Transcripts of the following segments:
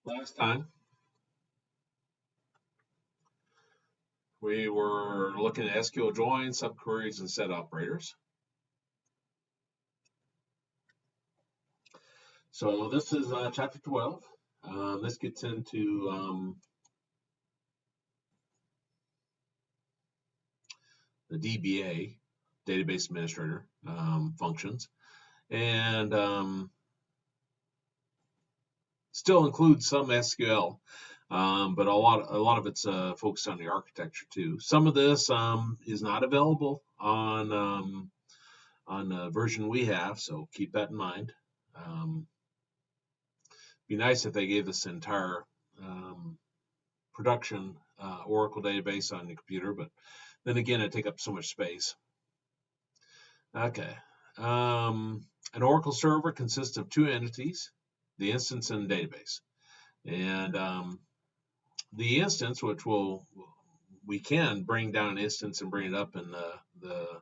Last time we were looking at SQL joins, subqueries, and set operators. So this is chapter 12. This gets into the DBA, database administrator functions, and still includes some SQL. But a lot of it's focused on the architecture too. Some of this is not available on the version we have, so keep that in mind. Be nice if they gave us an entire production Oracle database on the computer, but then again, it take up so much space. Okay. An Oracle server consists of two entities, the instance and the database. And the instance, which we can bring down an instance and bring it up in the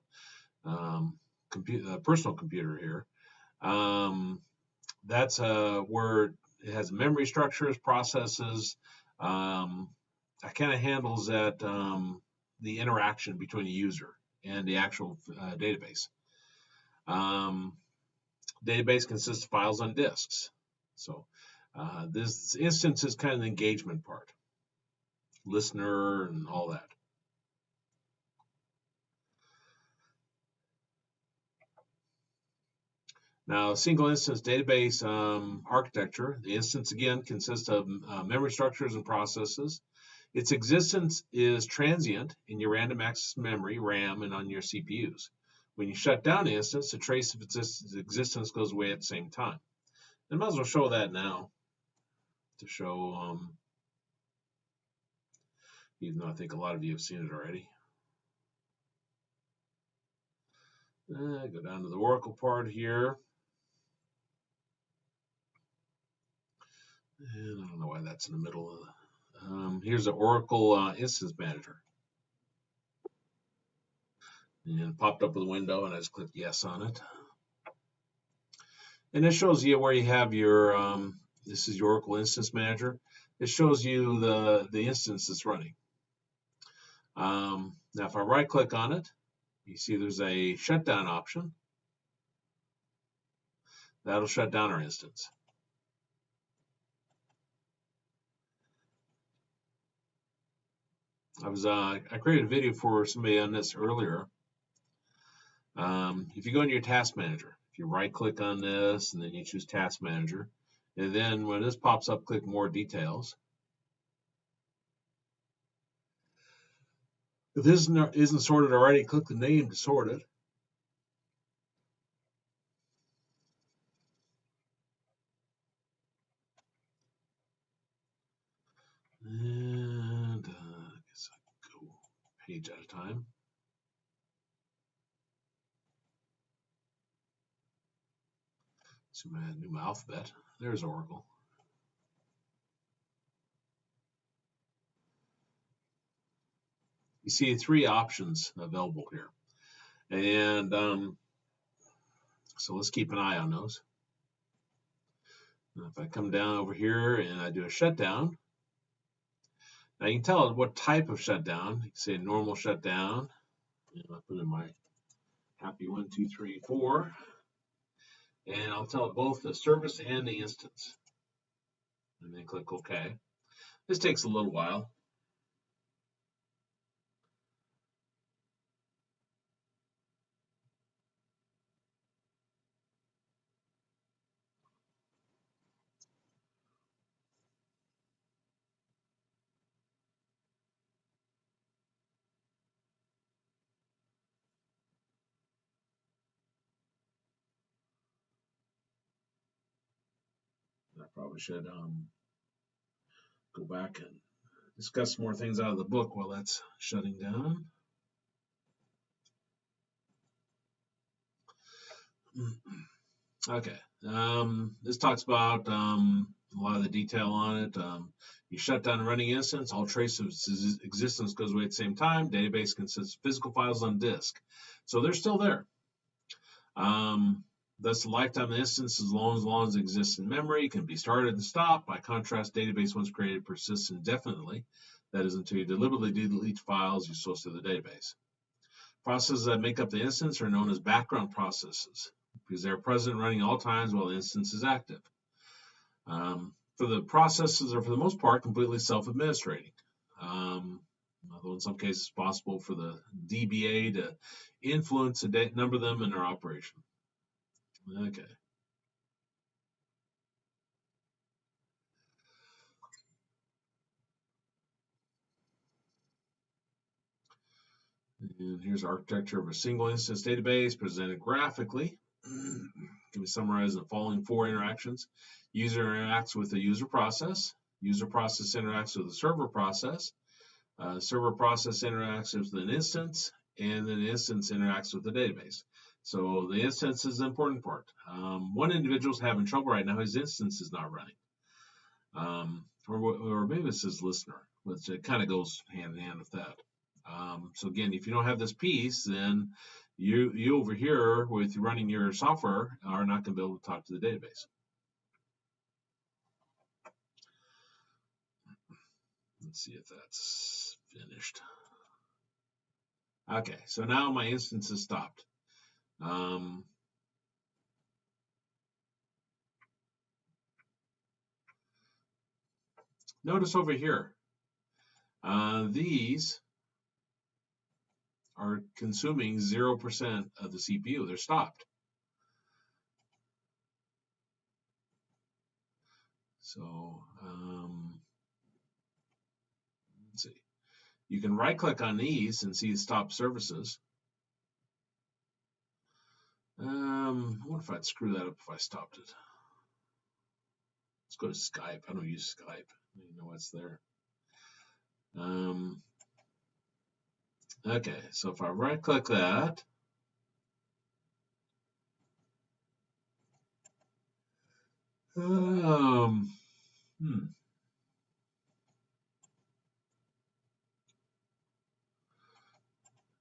personal computer here. That's where it has memory structures, processes. That kind of handles that the interaction between the user and the actual database. Database consists of files on disks. So this instance is kind of the engagement part, listener and all that. Now, single instance database architecture, the instance again consists of memory structures and processes. Its existence is transient in your random access memory, RAM, and on your CPUs. When you shut down the instance, a trace of its existence goes away at the same time. I might as well show that now to show, even though I think a lot of you have seen it already. Go down to the Oracle part here. And I don't know why that's in the middle of the, here's the Oracle Instance Manager. And it popped up with a window, and I just clicked yes on it. And it shows you where you have your, this is your Oracle Instance Manager. It shows you the instance that's running. Now, if I right click on it, you see there's a shutdown option. That'll shut down our instance. I created a video for somebody on this earlier. If you go into your task manager, if you right click on this and then you choose task manager, and then when this pops up, click more details. If this isn't sorted already, click the name to sort it. And I guess I can go page at a time. So my new alphabet. There's Oracle. You see three options available here. And so let's keep an eye on those. Now if I come down over here and I do a shutdown, now you can tell what type of shutdown. You can say normal shutdown. And I'll put in my happy 1, 2, 3, 4. And I'll tell it both the service and the instance. And then click OK. This takes a little while. I probably should go back and discuss more things out of the book while that's shutting down. Okay, this talks about a lot of the detail on it. You shut down a running instance, all trace of its existence goes away at the same time. Database consists of physical files on disk. So they're still there. Thus, the lifetime of the instance, as long as it exists in memory, can be started and stopped. By contrast, database once created persists indefinitely. That is, until you deliberately delete files you source to the database. Processes that make up the instance are known as background processes because they're present running all times while the instance is active. For the processes are, for the most part, completely self-administrating. Although in some cases it's possible for the DBA to influence a number of them in their operation. Okay. And here's architecture of a single instance database presented graphically. Can be summarized in the following 4 interactions. User interacts with the user process. User process interacts with the server process. Server process interacts with an instance, and then the instance interacts with the database. So the instance is the important part. One individual's having trouble right now. His instance is not running. Or maybe it's his listener, which it kind of goes hand in hand with that. So again, if you don't have this piece, then you over here with running your software are not going to be able to talk to the database. Let's see if that's finished. Okay, so now my instance is stopped. Notice over here, these are consuming 0% of the CPU. They're stopped. So let's see. You can right-click on these and see stop services. I wonder if I'd screw that up if I stopped it. Let's go to Skype. I don't use Skype. You know what's there. Okay, so if I right-click that, I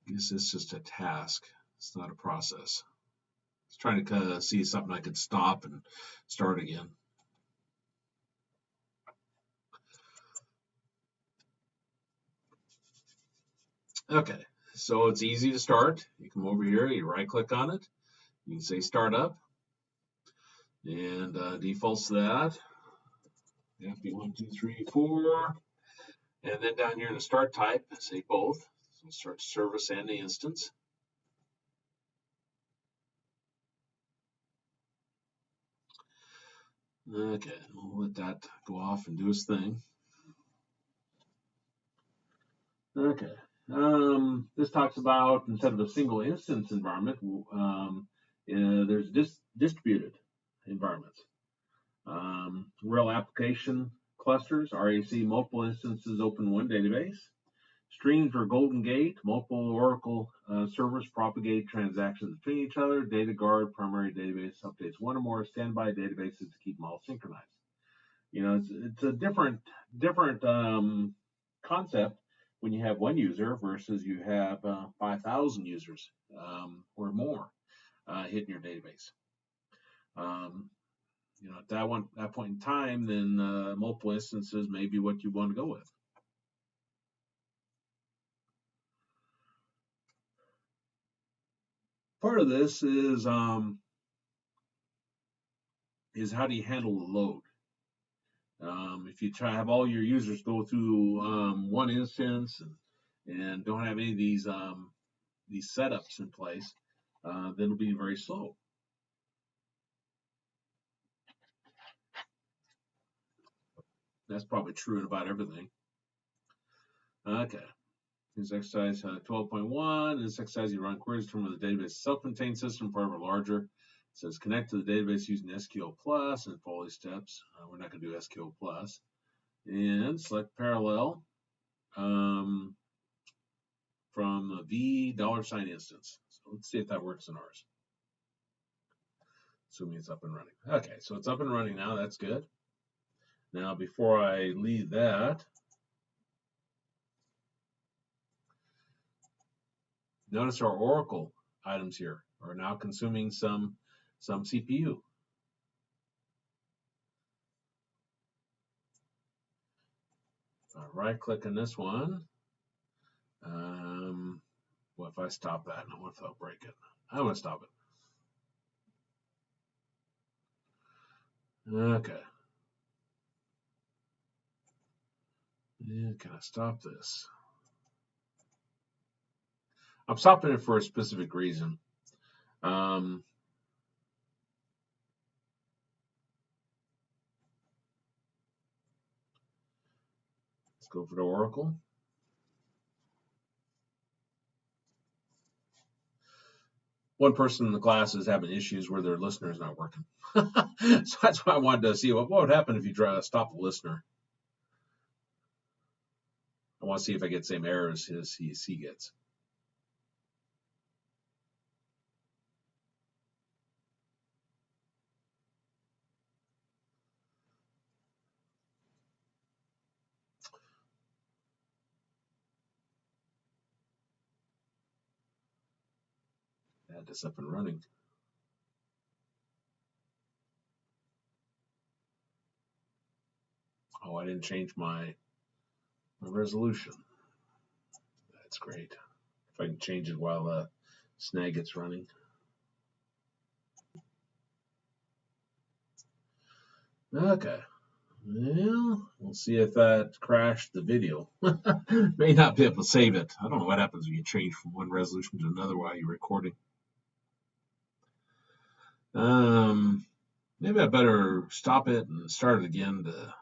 guess it's just a task. It's not a process. It's trying to see something I could stop and start again. Okay, so it's easy to start. You come over here, you right-click on it. You can say start up, and defaults to that. FB 1, 2, 3, 4, and then down here in the start type, say both. So start service and the instance. Okay, we'll let that go off and do its thing. Okay. This talks about, instead of a single instance environment, there's distributed environments. Real application clusters, RAC, multiple instances open one database. Streams or Golden Gate, multiple Oracle servers propagate transactions between each other. Data Guard, primary database, updates one or more standby databases to keep them all synchronized. You know, it's a different concept when you have one user versus you have 5,000 users or more hitting your database. You know, at that point in time, then multiple instances may be what you want to go with. Part of this is how do you handle the load? If you try to have all your users go through one instance and don't have any of these setups in place, then it'll be very slow. That's probably true in about everything. Okay. Here's exercise 12.1. In this exercise, you run queries to determine the database self-contained system, part of a larger. It says connect to the database using SQL Plus and follow these steps. We're not going to do SQL Plus. And select parallel from the V $sign instance. So let's see if that works in ours. Assuming it's up and running. Okay, so it's up and running now. That's good. Now, before I leave that, notice our Oracle items here are now consuming some some CPU. If I right-click on this one, what if I stop that? And what if I'll break it? I'm going to stop it. Okay. Yeah, can I stop this? I'm stopping it for a specific reason. Let's go for the Oracle. One person in the class is having issues where their listener is not working. So that's why I wanted to see what would happen if you stop the listener. I want to see if I get the same errors as he gets. Add this up and running. Oh, I didn't change my resolution. That's great. If I can change it while Snag gets running. Okay. Well, we'll see if that crashed the video. May not be able to save it. I don't know what happens when you change from one resolution to another while you're recording. Maybe I better stop it and start it again to